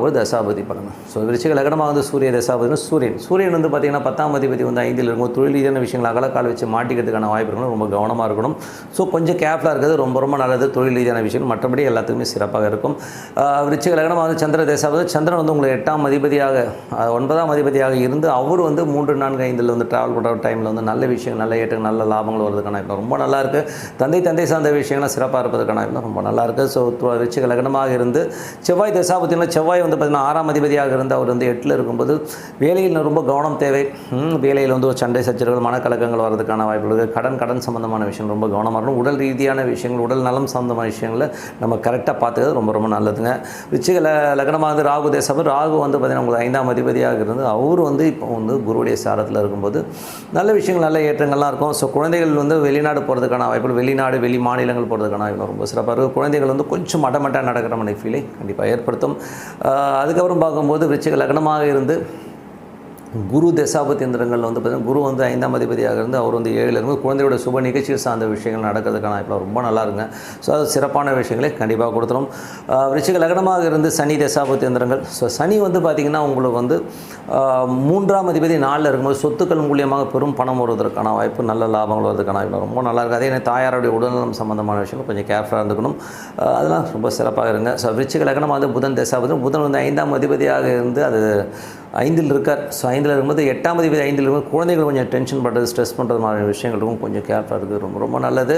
ஒரு தசாபதி பண்ணணும். ஸோ விருச்சிக லக்னமாக வந்து சூரிய தசாபதினா சூரியன் வந்து பார்த்திங்கன்னா 10ஆம் அதிபதி வந்து 5ல் இருக்கும். தொழில் ரீதியான விஷயங்கள் அகலக்கால் வச்சு மாட்டிக்கிறதுக்கான வாய்ப்பு இருக்கணும். ரொம்ப கவனமாக இருக்கணும். ஸோ கொஞ்சம் கேர்ஃபுல்லாக இருக்கிறது ரொம்ப நல்லது. தொழில் ரீதியான விஷயம் மற்றபடி எல்லாத்துக்குமே சிறப்பாக இருக்கும். விருச்சிக லக்னமாக வந்து சந்திர தசாபதி, சந்திரன் வந்து உங்களுக்கு 8ஆம் அதிபதியாக 9ஆம் அதிபதியாக இருந்து அவர் வந்து 3, 4, 5ல் வந்து ட்ராவல் பண்ணுற டைமில் வந்து நல்ல விஷயம், நல்ல ஏற்றம், நல்ல லாபங்கள் வருவதற்கான இப்போ ரொம்ப நல்லாயிருக்கு. தந்தை சார்ந்த விஷயங்கள்லாம் சிறப்பாக இருப்பதற்கான இப்போ ரொம்ப நல்லாயிருக்கு. ஸோ விருச்சிக லக்னமாக இருந்து செவ்வாய் தசாபதினா செவ்வாய் வந்து பார்த்திங்கன்னா 6ஆம் அதிபதியாக இருந்து அவர் வந்து 8ல் இருக்கும்போது வேலையில் ரொம்ப கவனம் தேவை. வேலையில் வந்து ஒரு சண்டை சச்சரவுகள், மனக்கலக்கங்கள் வரதுக்கான வாய்ப்புகள் இருக்குது. கடன் சம்பந்தமான விஷயம் ரொம்ப கவனமாக இருக்கணும். உடல் ரீதியான விஷயங்கள், உடல் நலம் சம்பந்தமான விஷயங்களை நம்ம கரெக்டாக பார்த்துக்கிறது ரொம்ப நல்லதுங்க. விருச்சிக லக்னமாக வந்து ராகு தசாபதி, ராகு வந்து பார்த்திங்கன்னா உங்களுக்கு 5ஆம் அதிபதியாக இருந்து அவர் வந்து இப்போ வந்து குருவுடைய சாரத்தில் இருக்கும்போது நல்ல விஷயங்கள், நல்ல ஏற்றங்கள்லாம் இருக்கும். ஸோ குழந்தைகள் வந்து வெளிநாடு போகிறதுக்கான வாய்ப்புகள், வெளி மாநிலங்கள் போகிறதுக்கான வாய்ப்பு ரொம்ப சிறப்பாக இருக்கும். குழந்தைகள் வந்து கொஞ்சம் மட்டமட்டாக நடக்கிற மாதிரி ஃபீலை கண்டிப்பாக ஏற்படுத்தும். அதுக்கப்புறம் பார்க்கும்போது விருச்சிக லக்னமாக இருந்து குரு தசாபதி எந்திரங்கள் வந்து பார்த்திங்கன்னா குரு வந்து 5ஆம் அதிபதியாக இருந்து அவர் வந்து 7ல் இருக்கும். குழந்தையோட சுப நிகழ்ச்சிகள் சார்ந்த விஷயங்கள் நடக்கிறதுக்கான இப்போ ரொம்ப நல்லா இருக்குங்க. ஸோ அது சிறப்பான விஷயங்களை கண்டிப்பாக கொடுத்துரும். விருச்சிக லக்னமாக இருந்து சனி தசாபதி எந்திரங்கள். ஸோ சனி வந்து பார்த்திங்கன்னா உங்களுக்கு வந்து 3ஆம் அதிபதி 4ல் இருக்கும்போது சொத்துக்கள் மூலியமாக பெரும் பணம் வருவதற்கான வாய்ப்பு, நல்ல லாபங்கள் வருவதற்கான வாய்ப்பு ரொம்ப நல்லா இருக்குது. அதே தாயாருடைய உடல்நலம் சம்பந்தமான விஷயங்கள் கொஞ்சம் கேர்ஃபுல்லாக இருந்துக்கணும். அதெல்லாம் ரொம்ப சிறப்பாக இருங்க. ஸோ விருச்சிக லக்னமாக வந்து புதன் தசாபதி, புதன் வந்து 5ஆம் அதிபதியாக இருந்து அது 5ல் இருக்கார். ஸோ 5ல் இருக்கும்போது 8ஆம் அதிபதி 5ல் இருக்கும்போது குழந்தைகள் கொஞ்சம் டென்ஷன் பண்ணுறது, ஸ்ட்ரெஸ் பண்ணுறது மாதிரி விஷயங்கள் இருக்கும். கொஞ்சம் கேர்ஃபுல்லாக இருக்குது. ரொம்ப நல்லது.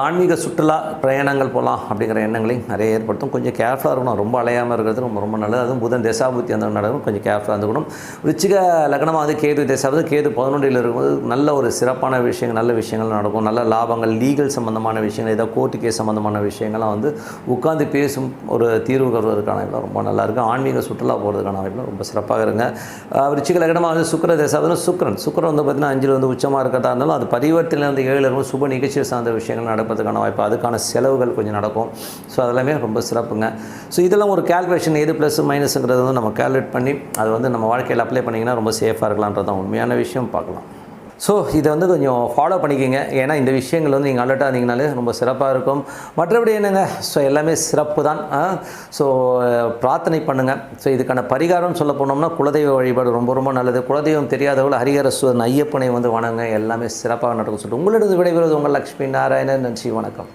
ஆன்மீக சுற்றுலா பிரயாணங்கள் போகலாம் அப்படிங்கிற எண்ணங்களையும் நிறைய ஏற்படுத்தும். கொஞ்சம் கேர்ஃபுல்லாக இருக்கணும். ரொம்ப அலையாமல் இருக்கிறது ரொம்ப நல்லது. அதுவும் புதன் தசாபுத்தி அந்த நடக்கும். கொஞ்சம் கேர்ஃபுல்லாக இருந்துக்கணும். விருச்சிக லக்னமாக வந்து கேது தசாபதி, கேது 11ல் இருக்கும்போது நல்ல ஒரு சிறப்பான விஷயங்கள், நல்ல விஷயங்கள் நடக்கும். நல்ல லாபங்கள், லீகல் சம்பந்தமான விஷயங்கள், ஏதோ கோர்ட்டு கேஸ் சம்பந்தமான விஷயங்கள்லாம் வந்து உட்காந்து பேசும் ஒரு தீர்வு வருவதற்கான வாய்ப்பு ரொம்ப நல்லாயிருக்கு. ஆன்மீக சுற்றுலா போகிறதுக்கான வாய்ப்பு ரொம்ப சிறப்பாக இருங்க. விருச்சிக லக்னமாக வந்து சுக்கிர தசாபதி, சுக்கிரன் வந்து பார்த்திங்கன்னா 5ல் வந்து உச்சமாக இருக்கிறதா இருந்தாலும் அது பரிவர்த்தனை வந்து 7ல் இருக்கும். சுப நிகழ்ச்சிகள் சார்ந்த விஷயங்கள் நடப்பதற்கான வாய்ப்பு, அதுக்கான செலவுகள் கொஞ்சம் நடக்கும். ஸோ அதெல்லாமே ரொம்ப சிறப்புங்க. ஸோ இதெல்லாம் ஒரு கேல்குலேஷன், எது ப்ளஸ் மைனஸுங்கிறது வந்து நம்ம கேல்குலேட் பண்ணி அது வந்து நம்ம வாழ்க்கையில் அப்ளை பண்ணிங்கன்னா ரொம்ப சேஃபாக இருக்கலான்றது தான் உண்மையான விஷயம். பார்க்கலாம். ஸோ இதை வந்து கொஞ்சம் ஃபாலோ பண்ணிக்கோங்க. ஏன்னா இந்த விஷயங்கள் வந்து நீங்கள் அலர்ட்டாக இருந்தீங்கனாலே ரொம்ப சிறப்பாக இருக்கும். மற்றபடி என்னங்க, ஸோ எல்லாமே சிறப்பு தான். ஸோ பிரார்த்தனை பண்ணுங்கள். ஸோ இதுக்கான பரிகாரம் சொல்ல போனோம்னா குலதெய்வ வழிபாடு ரொம்ப நல்லது. குலதெய்வம் தெரியாதவர்கள் ஹரிஹரசுவரன் ஐயப்பனை வந்து வணங்க, எல்லாமே சிறப்பாக நடக்கும் சொல்லிட்டு உங்களிடம் விடைபெறுவது உங்கள் லக்ஷ்மி நாராயணன். நன்றி, வணக்கம்.